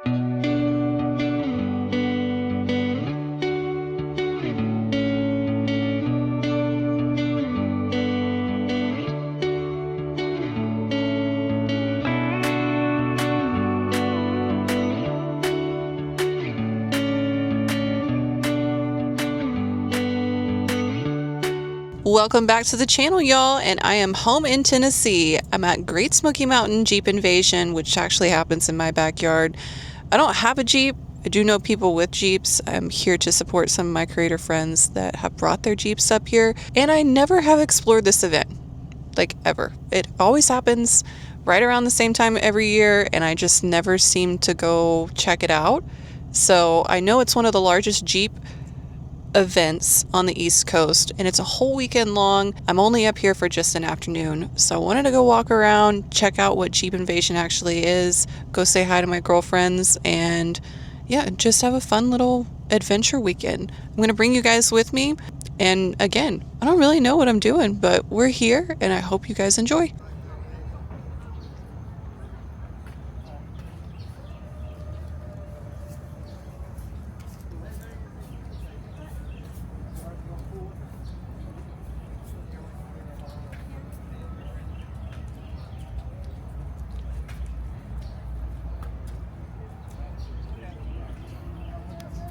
Welcome back to the channel, y'all, and I am home in Tennessee. I'm at Great Smoky Mountain Jeep Invasion, which actually happens in my backyard. I don't have a Jeep. I do know people with Jeeps. I'm here to support some of my creator friends that have brought their Jeeps up here, and I never have explored this event, like ever. It always happens right around the same time every year, and I just never seem to go check it out. So I know it's one of the largest Jeep events on the East Coast, and it's a whole weekend long. I'm only up here for just an afternoon, so I wanted to go walk around, check out what Jeep Invasion actually is, go say hi to my girlfriends, and yeah, just have a fun little adventure weekend. I'm going to bring you guys with me, and again, I don't really know what I'm doing, but we're here, and I hope you guys enjoy.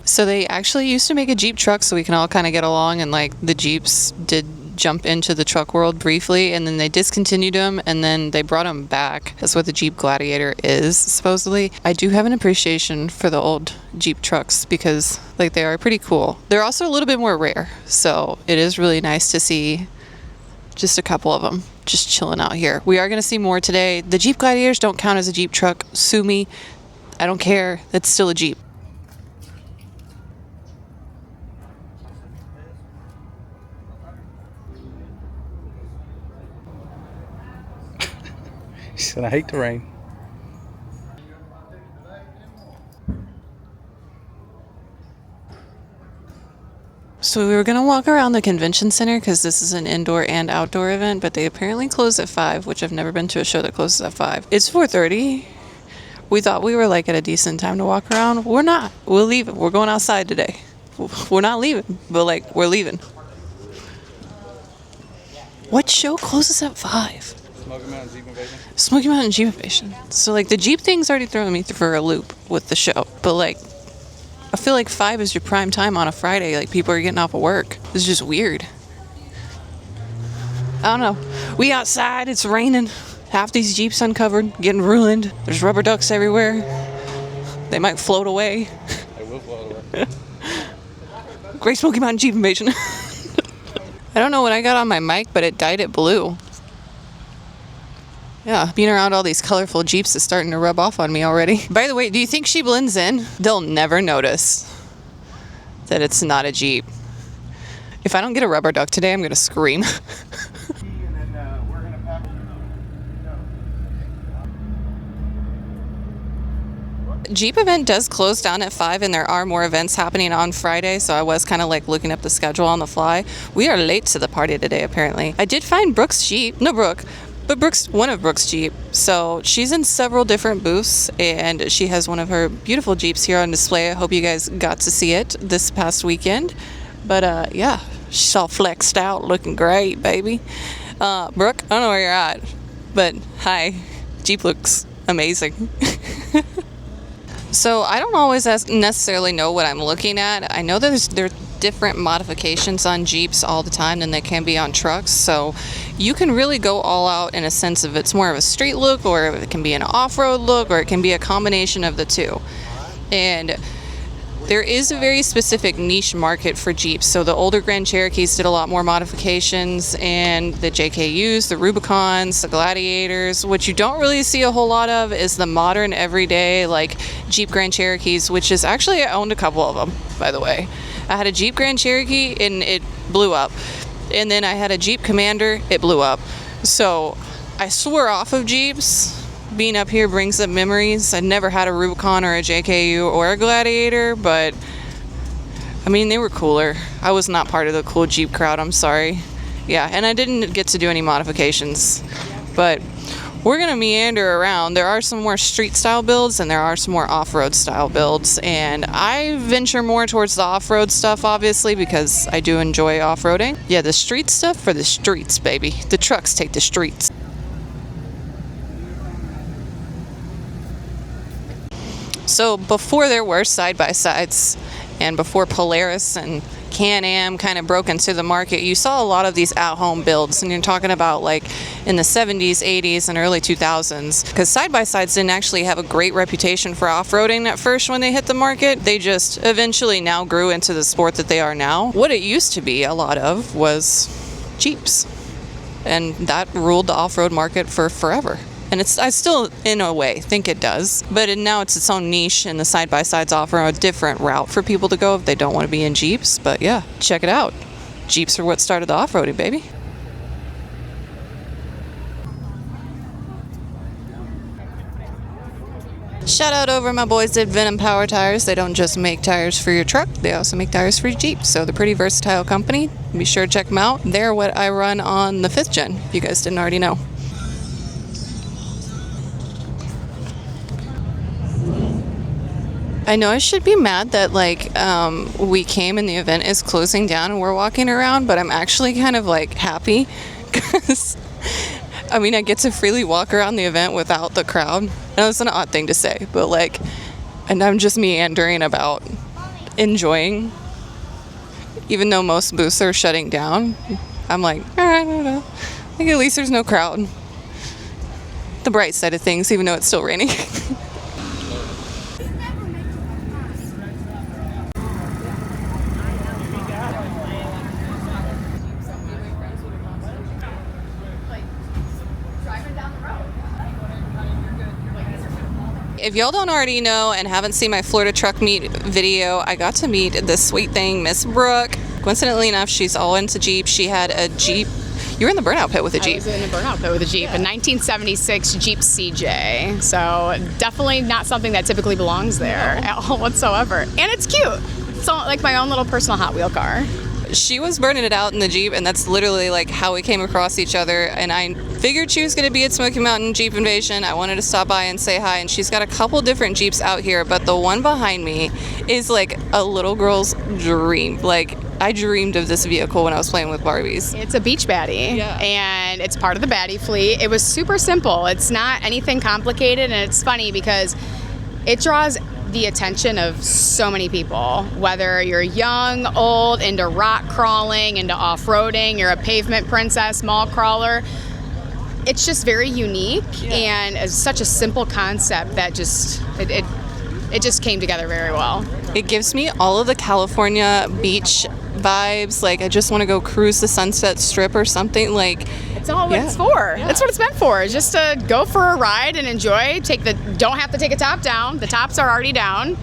So they actually used to make a Jeep truck so we can all kind of get along, and like the Jeeps did jump into the truck world briefly, and then they discontinued them, and then they brought them back. That's what the Jeep Gladiator is, supposedly. I do have an appreciation for the old Jeep trucks because like they are pretty cool. They're also a little bit more rare, so it is really nice to see just a couple of them just chilling out here. We are going to see more today. The Jeep Gladiators don't count as a Jeep truck. Sue me. I don't care. That's still a Jeep. She said, I hate the rain. So we were going to walk around the convention center because this is an indoor and outdoor event, but they apparently close at 5, which I've never been to a show that closes at 5. It's 4:30. We thought we were like at a decent time to walk around. We're not. We're leaving. We're going outside today. We're not leaving, but like we're leaving. What show closes at 5? Smoky Mountain Jeep Invasion. Smoky Mountain Jeep Invasion. So like the Jeep thing's already throwing me for a loop with the show, but like I feel like 5 is your prime time on a Friday. Like people are getting off of work. It's just weird. I don't know. We outside. It's raining. Half these Jeeps uncovered, getting ruined. There's rubber ducks everywhere. They might float away. They will float away. Great Smoky Mountain Jeep Invasion. I don't know what I got on my mic, but it dyed it blue. Yeah, being around all these colorful Jeeps is starting to rub off on me already. By the way, do you think she blends in? They'll never notice that it's not a Jeep. If I don't get a rubber duck today, I'm going to scream. Jeep event does close down at 5, and there are more events happening on Friday, so I was kind of like looking up the schedule on the fly. We are late to the party today, apparently. I did find Brooke's Jeep. No, Brooke. But one of Brooke's Jeep. So she's in several different booths, and she has one of her beautiful Jeeps here on display. I hope you guys got to see it this past weekend. But yeah, she's all flexed out, looking great, baby. Brooke, I don't know where you're at, but hi. Jeep looks amazing. So I don't always necessarily know what I'm looking at. I know there's different modifications on Jeeps all the time than they can be on trucks. So you can really go all out in a sense of it's more of a street look, or it can be an off-road look, or it can be a combination of the two. And there is a very specific niche market for Jeeps. So the older Grand Cherokees did a lot more modifications, and the JKUs, the Rubicons, the Gladiators. What you don't really see a whole lot of is the modern everyday like Jeep Grand Cherokees, which is actually, I owned a couple of them, by the way. I had a Jeep Grand Cherokee and it blew up. And then I had a Jeep Commander, it blew up. So I swore off of Jeeps. Being up here brings up memories. I never had a Rubicon or a JKU or a Gladiator, but I mean, they were cooler. I was not part of the cool Jeep crowd, I'm sorry. Yeah, and I didn't get to do any modifications. But we're going to meander around. There are some more street style builds and there are some more off-road style builds, and I venture more towards the off-road stuff, obviously, because I do enjoy off-roading. Yeah, the street stuff for the streets, baby. The trucks take the streets. So before there were side-by-sides and before Polaris and Can-Am kind of broke into the market, you saw a lot of these at-home builds, and you're talking about like in the 70s, 80s, and early 2000s, because side-by-sides didn't actually have a great reputation for off-roading at first when they hit the market. They just eventually now grew into the sport that they are now. What it used to be a lot of was Jeeps, and that ruled the off-road market for forever. And I still, in a way, think it does. But now it's its own niche, and the side-by-sides offer a different route for people to go if they don't want to be in Jeeps. But yeah, check it out. Jeeps are what started the off-roading, baby. Shout out over my boys at Venom Power Tires. They don't just make tires for your truck, they also make tires for your Jeep. So they're a pretty versatile company. Be sure to check them out. They're what I run on the 5th gen, if you guys didn't already know. I know I should be mad that we came and the event is closing down and we're walking around, but I'm actually kind of happy because I get to freely walk around the event without the crowd. I know it's an odd thing to say, but and I'm just meandering about enjoying, even though most booths are shutting down. I'm like, I don't know. At least there's no crowd. The bright side of things, even though it's still raining. If y'all don't already know and haven't seen my Florida truck meet video, I got to meet this sweet thing, Miss Brooke. Coincidentally enough, she's all into Jeep. She had a Jeep. You were in the burnout pit with a Jeep. I was in the burnout pit with a Jeep, a 1976 Jeep CJ. So definitely not something that typically belongs there at all whatsoever. And it's cute. It's like my own little personal Hot Wheel car. She was burning it out in the Jeep, and that's literally how we came across each other. And I figured she was going to be at Smoky Mountain Jeep Invasion. I wanted to stop by and say hi, and she's got a couple different Jeeps out here, but the one behind me is a little girl's dream. I dreamed of this vehicle when I was playing with Barbies. It's a beach baddie, yeah. And it's part of the baddie fleet. It was super simple. It's not anything complicated, and it's funny because it draws the attention of so many people, whether you're young, old, into rock crawling, into off-roading, you're a pavement princess, mall crawler. It's just very unique, yeah. And it's such a simple concept that it just came together very well. It gives me all of the California beach vibes. I just want to go cruise the Sunset Strip or something. It's all what it's for. Yeah. That's what it's meant for. Just to go for a ride and enjoy. Don't have to take a top down. The tops are already down.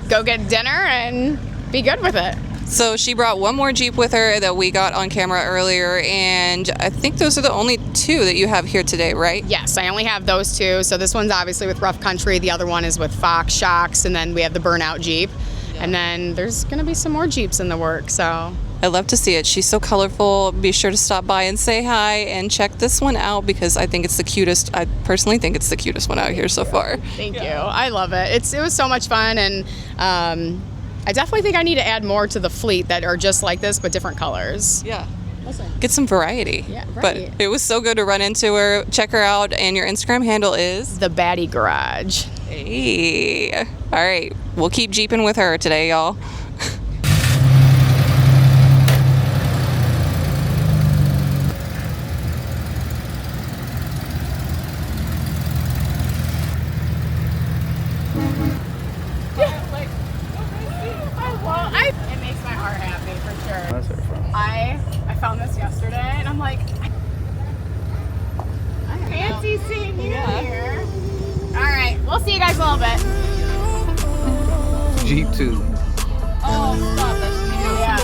Go get dinner and be good with it. So she brought one more Jeep with her that we got on camera earlier, and I think those are the only two that you have here today, right? Yes, I only have those two. So this one's obviously with Rough Country. The other one is with Fox Shocks, and then we have the Burnout Jeep. Yeah. And then there's going to be some more Jeeps in the works, so... I love to see it. She's so colorful. Be sure to stop by and say hi and check this one out because I think it's the cutest. I personally think it's the cutest one out here so far. Thank you. I love it. It was so much fun, and I definitely think I need to add more to the fleet that are just like this but different colors. Yeah. Awesome. Get some variety. Yeah, right. But it was so good to run into her. Check her out, and your Instagram handle is? The Baddie Garage. Hey. All right. We'll keep Jeeping with her today, y'all. It makes my heart happy for sure. That's it from. I found this yesterday and I'm like, I fancy seeing you here. All right, we'll see you guys in a little bit. Jeep 2. Oh, stop it. Yeah.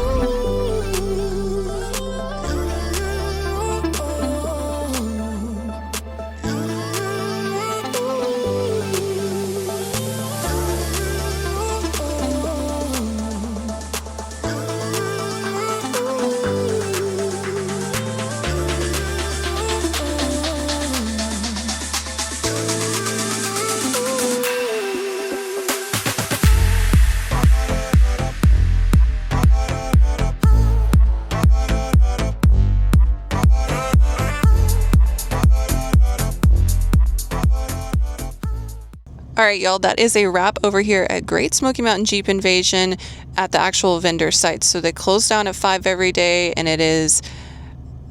All right, y'all, that is a wrap over here at Great Smoky Mountain Jeep Invasion at the actual vendor site. So they close down at 5 every day, and it is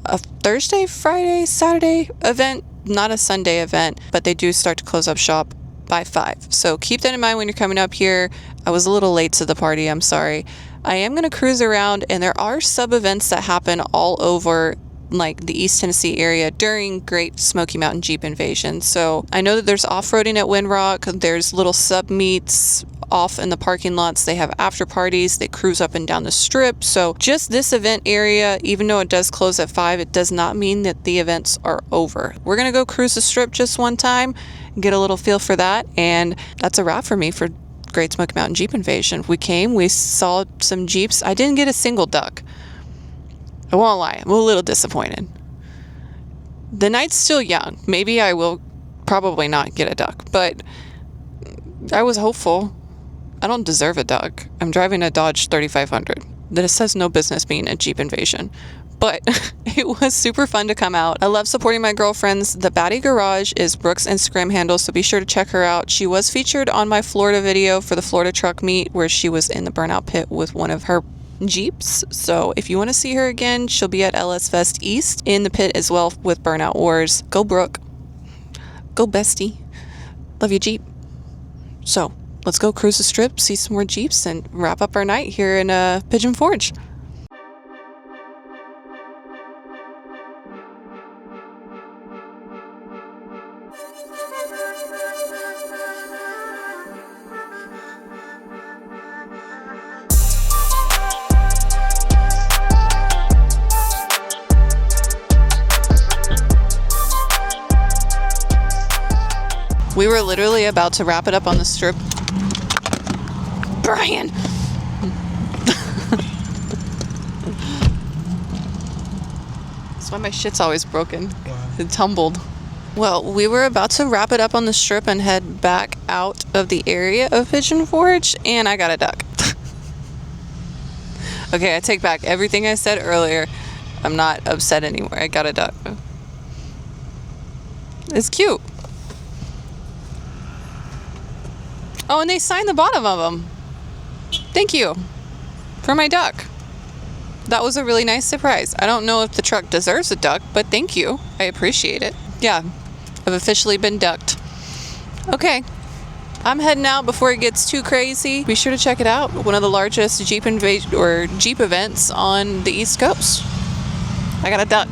a Thursday, Friday, Saturday event, not a Sunday event, but they do start to close up shop by 5. So keep that in mind when you're coming up here. I was a little late to the party, I'm sorry. I am going to cruise around, and there are sub events that happen all over like the East Tennessee area during Great Smoky Mountain Jeep Invasion. So I know that there's off-roading at Windrock, there's little sub meets off in the parking lots, they have after parties, they cruise up and down the strip. So just this event area, even though it does close at 5, it does not mean that the events are over. We're gonna go cruise the strip just one time, get a little feel for that, and that's a wrap for me for Great Smoky Mountain Jeep Invasion. We came, we saw some Jeeps. I didn't get a single duck. I won't lie, I'm a little disappointed. The night's still young. Maybe I will probably not get a duck, but I was hopeful. I don't deserve a duck. I'm driving a Dodge 3500. This has no business being a Jeep Invasion. But it was super fun to come out. I love supporting my girlfriends. The Baddie Garage is Brooke's Instagram handle, so be sure to check her out. She was featured on my Florida video for the Florida truck meet where she was in the burnout pit with one of her Jeeps. So if you want to see her again, she'll be at LS Fest East in the pit as well with Burnout Wars. Go Brooke. Go bestie. Love you, Jeep. So let's go cruise the strip, see some more Jeeps, and wrap up our night here in Pigeon Forge. We were literally about to wrap it up on the strip. Brian! That's why my shit's always broken. It tumbled. Well, we were about to wrap it up on the strip and head back out of the area of Pigeon Forge, and I got a duck. Okay, I take back everything I said earlier. I'm not upset anymore. I got a duck. It's cute. Oh, and they signed the bottom of them. Thank you for my duck. That was a really nice surprise. I don't know if the truck deserves a duck, but thank you. I appreciate it. Yeah, I've officially been ducked. Okay, I'm heading out before it gets too crazy. Be sure to check it out. One of the largest Jeep events on the East Coast. I got a duck.